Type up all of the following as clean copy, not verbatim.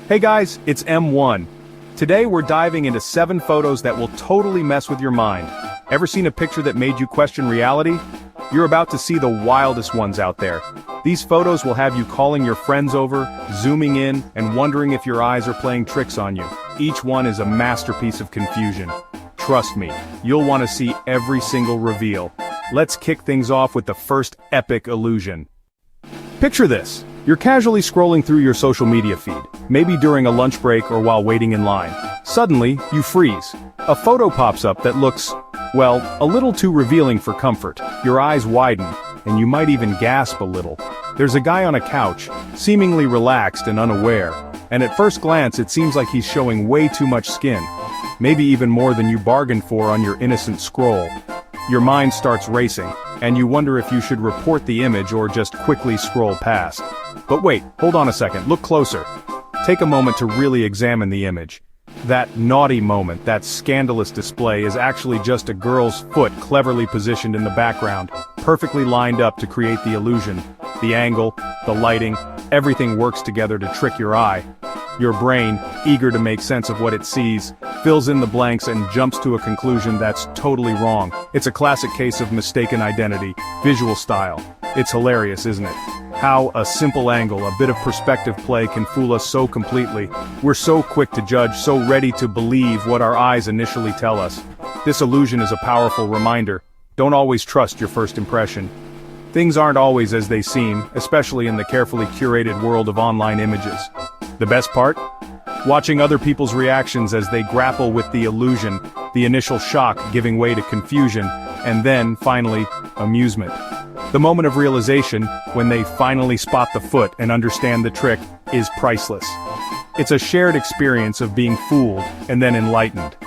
Hey guys, it's M1. Today we're diving into 7 photos that will totally mess with your mind. Ever seen a picture that made you question reality? You're about to see the wildest ones out there. These photos will have you calling your friends over, zooming in, and wondering if your eyes are playing tricks on you. Each one is a masterpiece of confusion. Trust me, you'll want to see every single reveal. Let's kick things off with the first epic illusion. Picture this. You're casually scrolling through your social media feed, maybe during a lunch break or while waiting in line. Suddenly, you freeze. A photo pops up that looks, well, a little too revealing for comfort. Your eyes widen, and you might even gasp a little. There's a guy on a couch, seemingly relaxed and unaware, and at first glance it seems like he's showing way too much skin. Maybe even more than you bargained for on your innocent scroll. Your mind starts racing, and you wonder if you should report the image or just quickly scroll past. But wait, hold on a second, look closer. Take a moment to really examine the image. That naughty moment, that scandalous display is actually just a girl's foot cleverly positioned in the background, perfectly lined up to create the illusion. The angle, the lighting, everything works together to trick your eye. Your brain, eager to make sense of what it sees, fills in the blanks and jumps to a conclusion that's totally wrong. It's a classic case of mistaken identity, visual style. It's hilarious, isn't it? How a simple angle, a bit of perspective play can fool us so completely. We're so quick to judge, so ready to believe what our eyes initially tell us. This illusion is a powerful reminder. Don't always trust your first impression. Things aren't always as they seem, especially in the carefully curated world of online images. The best part? Watching other people's reactions as they grapple with the illusion, the initial shock giving way to confusion, and then, finally, amusement. The moment of realization, when they finally spot the foot and understand the trick, is priceless. It's a shared experience of being fooled and then enlightened.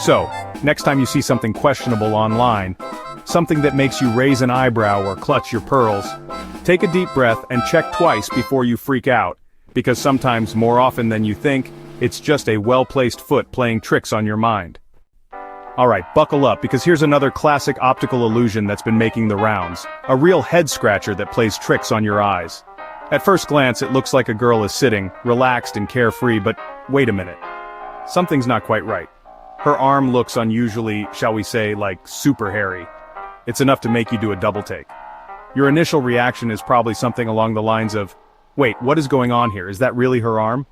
So, next time you see something questionable online, something that makes you raise an eyebrow or clutch your pearls, take a deep breath and check twice before you freak out, because sometimes, more often than you think, it's just a well-placed foot playing tricks on your mind. Alright, buckle up, because here's another classic optical illusion that's been making the rounds. A real head-scratcher that plays tricks on your eyes. At first glance, it looks like a girl is sitting, relaxed and carefree, but wait a minute. Something's not quite right. Her arm looks unusually, shall we say, like super hairy. It's enough to make you do a double take. Your initial reaction is probably something along the lines of, wait, what is going on here? Is that really her arm?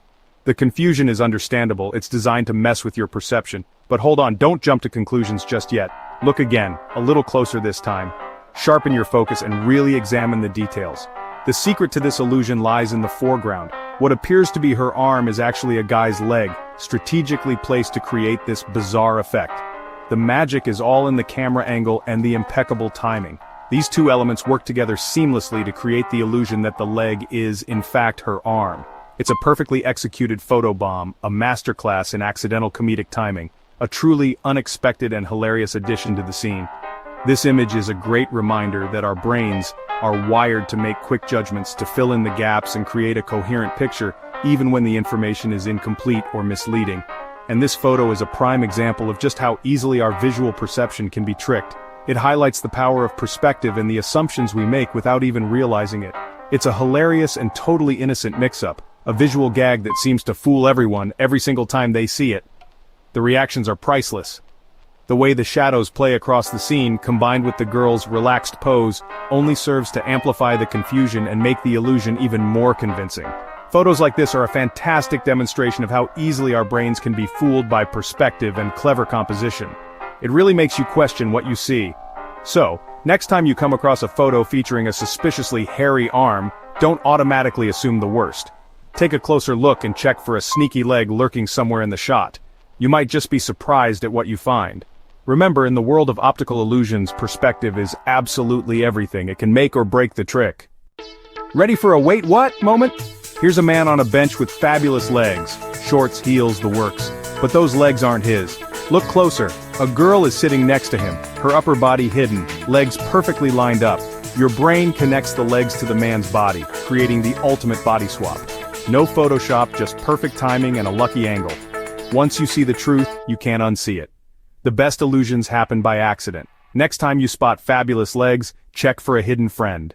The confusion is understandable, it's designed to mess with your perception. But hold on, don't jump to conclusions just yet. Look again, a little closer this time. Sharpen your focus and really examine the details. The secret to this illusion lies in the foreground. What appears to be her arm is actually a guy's leg, strategically placed to create this bizarre effect. The magic is all in the camera angle and the impeccable timing. These two elements work together seamlessly to create the illusion that the leg is, in fact, her arm. It's a perfectly executed photobomb, a masterclass in accidental comedic timing. A truly unexpected and hilarious addition to the scene. This image is a great reminder that our brains are wired to make quick judgments, to fill in the gaps and create a coherent picture, even when the information is incomplete or misleading. And this photo is a prime example of just how easily our visual perception can be tricked. It highlights the power of perspective and the assumptions we make without even realizing it. It's a hilarious and totally innocent mix-up, a visual gag that seems to fool everyone every single time they see it. The reactions are priceless. The way the shadows play across the scene, combined with the girl's relaxed pose, only serves to amplify the confusion and make the illusion even more convincing. Photos like this are a fantastic demonstration of how easily our brains can be fooled by perspective and clever composition. It really makes you question what you see. So, next time you come across a photo featuring a suspiciously hairy arm, don't automatically assume the worst. Take a closer look and check for a sneaky leg lurking somewhere in the shot. You might just be surprised at what you find. Remember, in the world of optical illusions, perspective is absolutely everything. It can make or break the trick. Ready for a wait what moment? Here's a man on a bench with fabulous legs. Shorts, heels, the works. But those legs aren't his. Look closer. A girl is sitting next to him, her upper body hidden, legs perfectly lined up. Your brain connects the legs to the man's body, creating the ultimate body swap. No Photoshop, just perfect timing and a lucky angle. Once you see the truth, you can't unsee it. The best illusions happen by accident. Next time you spot fabulous legs, check for a hidden friend.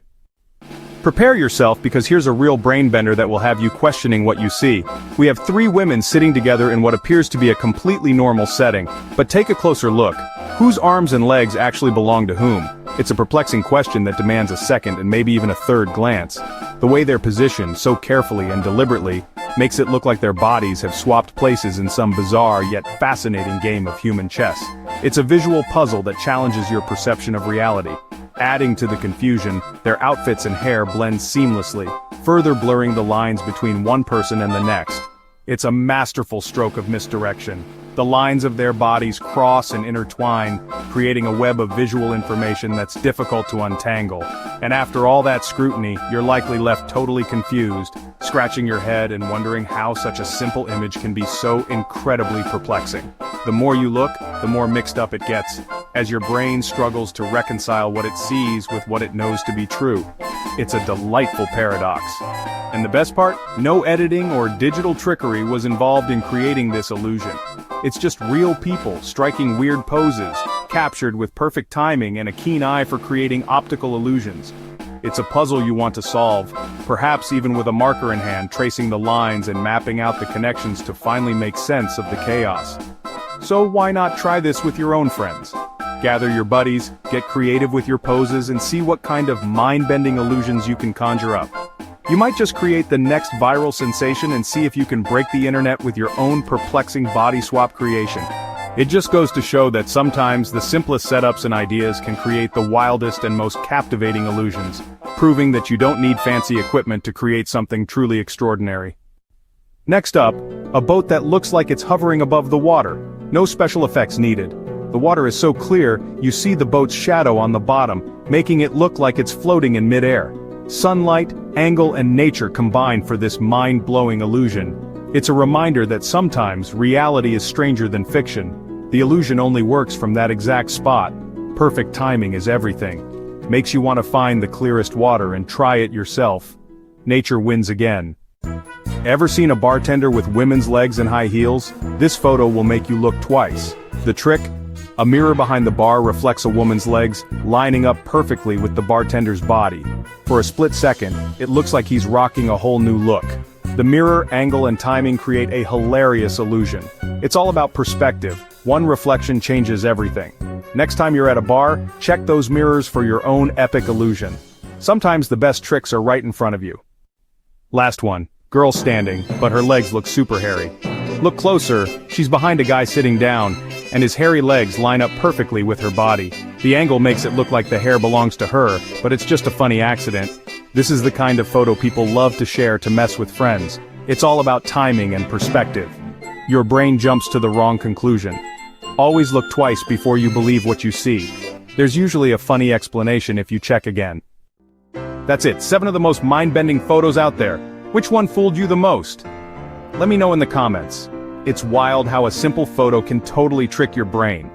Prepare yourself because here's a real brain bender that will have you questioning what you see. We have three women sitting together in what appears to be a completely normal setting, but take a closer look. Whose arms and legs actually belong to whom? It's a perplexing question that demands a second and maybe even a third glance. The way they're positioned so carefully and deliberately makes it look like their bodies have swapped places in some bizarre yet fascinating game of human chess. It's a visual puzzle that challenges your perception of reality. Adding to the confusion, their outfits and hair blend seamlessly, further blurring the lines between one person and the next. It's a masterful stroke of misdirection. The lines of their bodies cross and intertwine, creating a web of visual information that's difficult to untangle. And after all that scrutiny, you're likely left totally confused, scratching your head and wondering how such a simple image can be so incredibly perplexing. The more you look, the more mixed up it gets, as your brain struggles to reconcile what it sees with what it knows to be true. It's a delightful paradox. And the best part? No editing or digital trickery was involved in creating this illusion. It's just real people striking weird poses, captured with perfect timing and a keen eye for creating optical illusions. It's a puzzle you want to solve, perhaps even with a marker in hand, tracing the lines and mapping out the connections to finally make sense of the chaos. So why not try this with your own friends? Gather your buddies, get creative with your poses and see what kind of mind-bending illusions you can conjure up. You might just create the next viral sensation and see if you can break the internet with your own perplexing body swap creation. It just goes to show that sometimes the simplest setups and ideas can create the wildest and most captivating illusions, proving that you don't need fancy equipment to create something truly extraordinary. Next up, a boat that looks like it's hovering above the water. No special effects needed. The water is so clear, you see the boat's shadow on the bottom, making it look like it's floating in midair. Sunlight, angle and nature combine for this mind-blowing illusion. It's a reminder that sometimes reality is stranger than fiction. The illusion only works from that exact spot. Perfect timing is everything. Makes you want to find the clearest water and try it yourself. Nature wins again. Ever seen a bartender with women's legs and high heels? This photo will make you look twice. The trick? A mirror behind the bar reflects a woman's legs, lining up perfectly with the bartender's body. For a split second, it looks like he's rocking a whole new look. The mirror, angle and timing create a hilarious illusion. It's all about perspective. One reflection changes everything. Next time you're at a bar, check those mirrors for your own epic illusion. Sometimes the best tricks are right in front of you. Last one. Girl standing, but her legs look super hairy. Look closer, she's behind a guy sitting down, and his hairy legs line up perfectly with her body. The angle makes it look like the hair belongs to her, but it's just a funny accident. This is the kind of photo people love to share to mess with friends. It's all about timing and perspective. Your brain jumps to the wrong conclusion. Always look twice before you believe what you see. There's usually a funny explanation if you check again. That's it, 7 of the most mind-bending photos out there. Which one fooled you the most? Let me know in the comments. It's wild how a simple photo can totally trick your brain.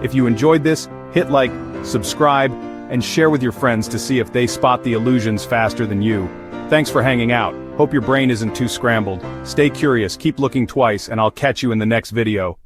If you enjoyed this, hit like, subscribe, and share with your friends to see if they spot the illusions faster than you. Thanks for hanging out. Hope your brain isn't too scrambled. Stay curious, keep looking twice, and I'll catch you in the next video.